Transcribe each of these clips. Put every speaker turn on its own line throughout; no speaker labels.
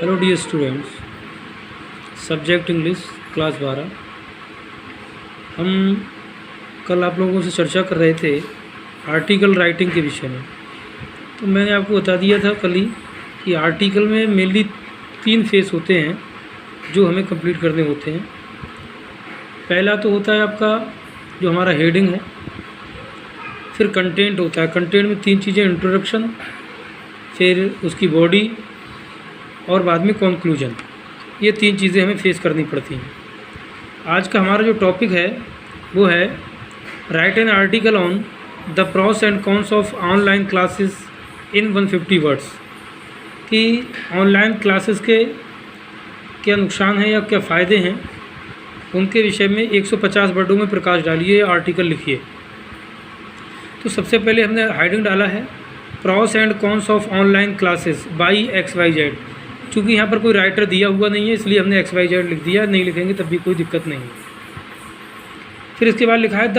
Hello dear students, subject English class 12। हम कल आप लोगों से चर्चा कर रहे थे आर्टिकल राइटिंग के विषय में। तो मैंने आपको बता दिया था कल ही कि आर्टिकल में मेनली 3 फेस होते हैं जो हमें कंप्लीट करने होते हैं। पहला तो होता है आपका जो हमारा हेडिंग है, फिर कंटेंट होता है। कंटेंट में 3 चीज़ें, इंट्रोडक्शन, फिर उसकी बॉडी और बाद में कंक्लूजन। ये 3 चीज़ें हमें फेस करनी पड़ती हैं। आज का हमारा जो टॉपिक है वो है right an article on the pros and cons of online classes in 150 words, कि ऑनलाइन क्लासेस के क्या नुकसान हैं या क्या फ़ायदे हैं, उनके विषय में 150 वर्डों में प्रकाश डालिए, आर्टिकल लिखिए। तो सबसे पहले हमने हेडिंग डाला है pros and cons of online classes by XYZ। चूँकि यहाँ पर कोई राइटर दिया हुआ नहीं है इसलिए हमने XYZ लिख दिया, नहीं लिखेंगे तब भी कोई दिक्कत नहीं है। फिर इसके बाद लिखा है the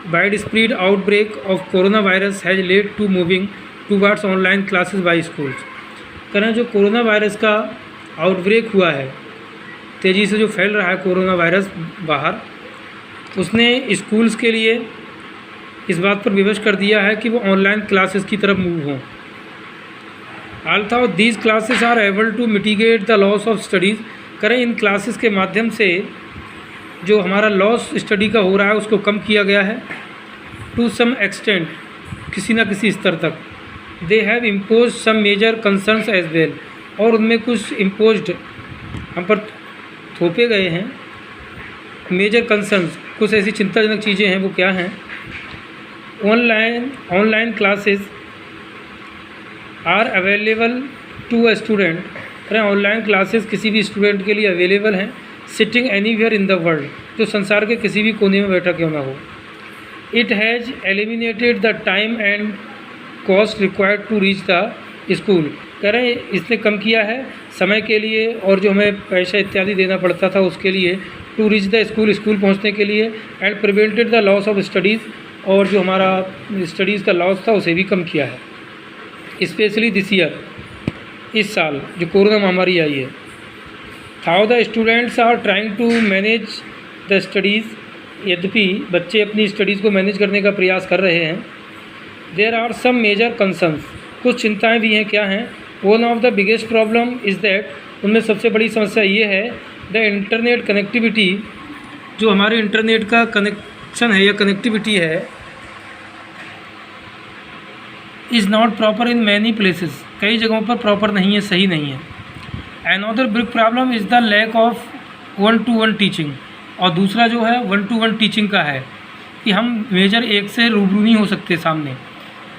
wide spread outbreak of corona virus has led to moving towards online classes by schools. करें जो कोरोना वायरस का आउटब्रेक हुआ है, तेज़ी से जो फैल रहा है कोरोना वायरस बाहर, उसने स्कूल्स के लिए इस बात पर विवश कर दिया है कि वो ऑनलाइन क्लासेस की तरफ मूव हों। Although these classes are able to mitigate the loss of studies, करें इन क्लासेस के माध्यम से जो हमारा लॉस स्टडी का हो रहा है उसको कम किया गया है। टू सम एक्सटेंट, किसी न किसी स्तर तक। They have impose some major concerns as well, और उनमें कुछ इम्पोज्ड हम पर थोपे गए हैं मेजर कंसर्न्स, कुछ ऐसी चिंताजनक चीज़ें हैं। वो क्या हैं? Online classes are available to a student, अरे ऑनलाइन क्लासेस किसी भी स्टूडेंट के लिए अवेलेबल हैं sitting anywhere in the world, जो संसार के किसी भी कोने में बैठा क्यों ना हो। It has eliminated the time and cost required to reach the school, कह रहे हैं इसने कम किया है समय के लिए और जो हमें पैसा इत्यादि देना पड़ता था उसके लिए, टू रीच द स्कूल पहुंचने के लिए, and prevented the loss of studies, और जो हमारा स्टडीज़ का लॉस था उसे भी कम किया है। स्पेशली दिस ईयर, इस साल जो कोरोना महामारी आई है। How the students are trying to manage the studies, यद्यपि बच्चे अपनी स्टडीज़ को मैनेज करने का प्रयास कर रहे हैं। There are some major concerns, कुछ चिंताएं भी हैं। क्या हैं? One of the biggest problem is that, उनमें सबसे बड़ी समस्या ये है द इंटरनेट कनेक्टिविटी, जो हमारे इंटरनेट का कनेक्शन है या कनेक्टिविटी है, is not proper in many places, कई जगहों पर प्रॉपर नहीं है, सही नहीं है। Another big problem is the lack of 1-to-1 teaching, और दूसरा जो है 1-to-1 टीचिंग का है कि हम मेजर एक से रूबरू नहीं हो सकते सामने।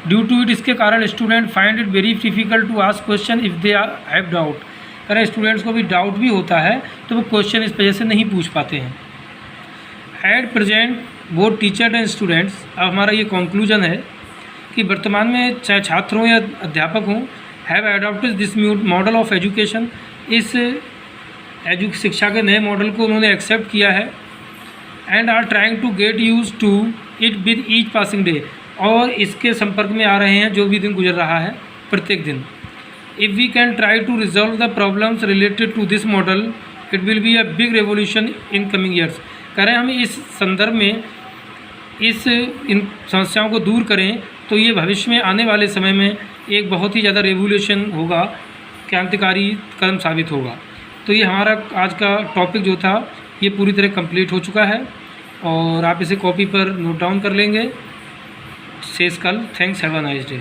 ड्यू टू इट, इसके कारण student find it very difficult to ask question if they have doubt, अगर स्टूडेंट्स को भी डाउट भी होता है तो वो क्वेश्चन इस वजह से नहीं पूछ पाते हैं। At present both teacher and students, अब हमारा ये कंक्लूजन है कि वर्तमान में चाहे छात्र हों या अध्यापक हों, have adopted this model of education, इस शिक्षा के नए मॉडल को उन्होंने एक्सेप्ट किया है। And are trying to get use to it with each passing day, और इसके संपर्क में आ रहे हैं जो भी दिन गुजर रहा है प्रत्येक दिन। If we can try to resolve the problems related to this model, it will be a big revolution in coming years, कह रहे हैं हम इस संदर्भ में इन समस्याओं को दूर करें तो ये भविष्य में आने वाले समय में एक बहुत ही ज़्यादा रेवोल्यूशन होगा, क्रांतिकारी कदम साबित होगा। तो ये हमारा आज का टॉपिक जो था ये पूरी तरह कंप्लीट हो चुका है, और आप इसे कॉपी पर नोट डाउन कर लेंगे। शेष कल। Thanks, have a nice day.